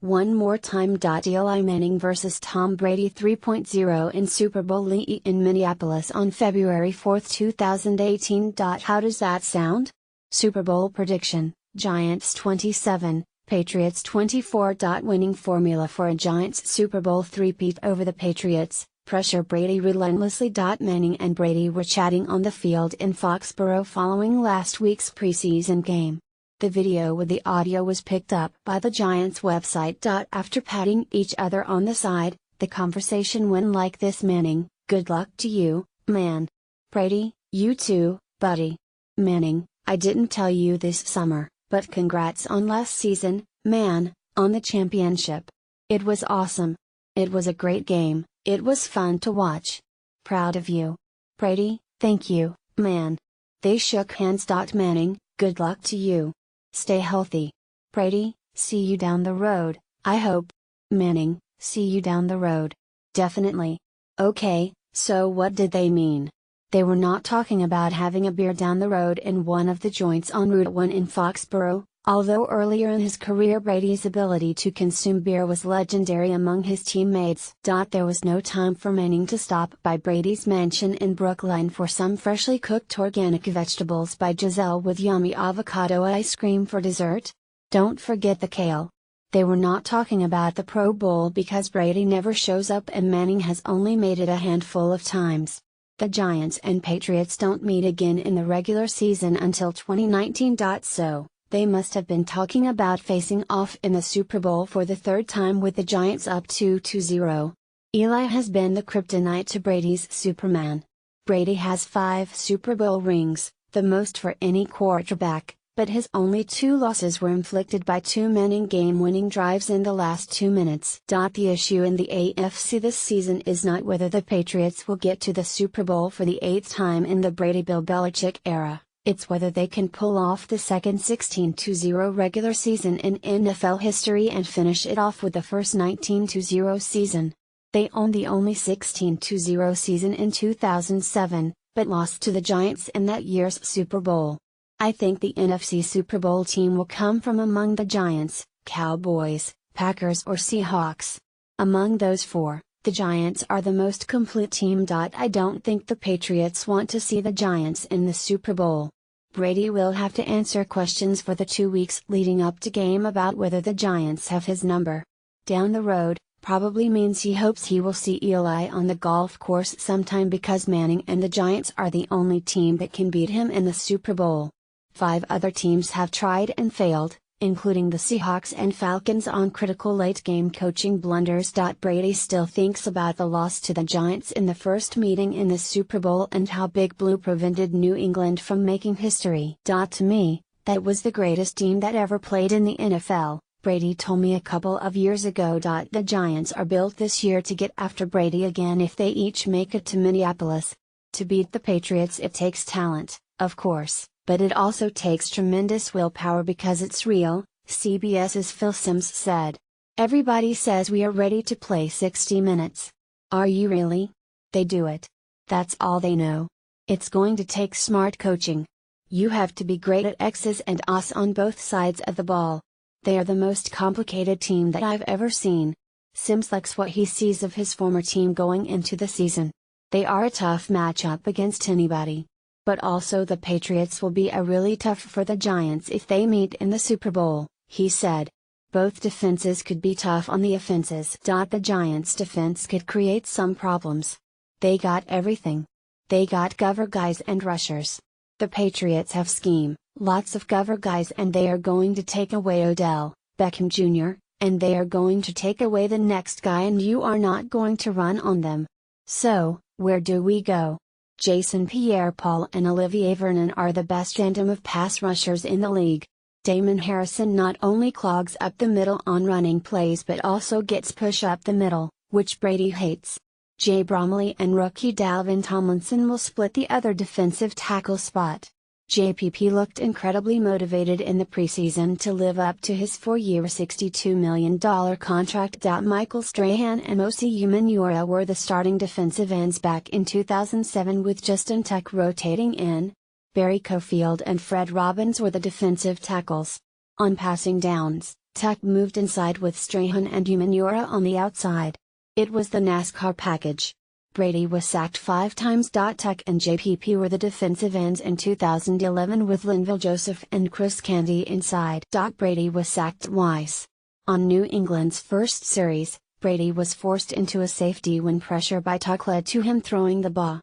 One more time. Eli Manning vs. Tom Brady 3.0 in Super Bowl in Minneapolis on February 4, 2018. How does that sound? Super Bowl prediction: Giants 27, Patriots 24. Winning formula for a Giants Super Bowl three-peat over the Patriots: pressure Brady relentlessly. Manning and Brady were chatting on the field in Foxborough following last week's preseason game. The video with the audio was picked up by the Giants website. After patting each other on the side, the conversation went like this: Manning, good luck to you, man. Brady, you too, buddy. Manning, I didn't tell you this summer, but congrats on last season, man, on the championship. It was awesome. It was a great game, it was fun to watch. Proud of you. Brady, thank you, man. They shook hands. Manning, good luck to you. Stay healthy. Brady, see you down the road, I hope. Manning, see you down the road. Definitely. Okay, so what did they mean? They were not talking about having a beer down the road in one of the joints on Route 1 in Foxborough, although earlier in his career Brady's ability to consume beer was legendary among his teammates. There was no time for Manning to stop by Brady's mansion in Brookline for some freshly cooked organic vegetables by Giselle with yummy avocado ice cream for dessert. Don't forget the kale. They were not talking about the Pro Bowl because Brady never shows up and Manning has only made it a handful of times. The Giants and Patriots don't meet again in the regular season until 2019. So, they must have been talking about facing off in the Super Bowl for the third time with the Giants up 2-0. Eli has been the kryptonite to Brady's Superman. Brady has 5 Super Bowl rings, the most for any quarterback, but his only 2 losses were inflicted by 2 Manning game-winning drives in the last 2 minutes. The issue in the AFC this season is not whether the Patriots will get to the Super Bowl for the 8th time in the Brady-Bill Belichick era. It's whether they can pull off the second 16-0 regular season in NFL history and finish it off with the first 19-0 season. They owned the only 16-0 season in 2007, but lost to the Giants in that year's Super Bowl. I think the NFC Super Bowl team will come from among the Giants, Cowboys, Packers or Seahawks. Among those 4, the Giants are the most complete team. I don't think the Patriots want to see the Giants in the Super Bowl. Brady will have to answer questions for the 2 weeks leading up to game about whether the Giants have his number. Down the road, probably means he hopes he will see Eli on the golf course sometime because Manning and the Giants are the only team that can beat him in the Super Bowl. 5 other teams have tried and failed, including the Seahawks and Falcons on critical late-game coaching blunders. Brady still thinks about the loss to the Giants in the first meeting in the Super Bowl and how Big Blue prevented New England from making history. To me, that was the greatest team that ever played in the NFL, Brady told me a couple of years ago. The Giants are built this year to get after Brady again if they each make it to Minneapolis. To beat the Patriots it takes talent, of course, but it also takes tremendous willpower because it's real, CBS's Phil Simms said. Everybody says we are ready to play 60 minutes. Are you really? They do it. That's all they know. It's going to take smart coaching. You have to be great at X's and O's on both sides of the ball. They are the most complicated team that I've ever seen. Simms likes what he sees of his former team going into the season. They are a tough matchup against anybody. But also the Patriots will be a really tough for the Giants if they meet in the Super Bowl, he said. Both defenses could be tough on the offenses. The Giants' defense could create some problems. They got everything. They got cover guys and rushers. The Patriots have scheme, lots of cover guys, and they are going to take away Odell Beckham Jr., and they are going to take away the next guy, and you are not going to run on them. So, where do we go? Jason Pierre-Paul and Olivier Vernon are the best tandem of pass rushers in the league. Damon Harrison not only clogs up the middle on running plays but also gets push up the middle, which Brady hates. Jay Bromley and rookie Dalvin Tomlinson will split the other defensive tackle spot. JPP looked incredibly motivated in the preseason to live up to his 4-year $62 million contract. Michael Strahan and Osi Umenyiora were the starting defensive ends back in 2007 with Justin Tuck rotating in. Barry Cofield and Fred Robbins were the defensive tackles. On passing downs, Tuck moved inside with Strahan and Umanura on the outside. It was the NASCAR package. Brady was sacked 5 times. Tuck and JPP were the defensive ends in 2011 with Linval Joseph and Chris Candy inside. Brady was sacked twice. On New England's first series, Brady was forced into a safety when pressure by Tuck led to him throwing the ball.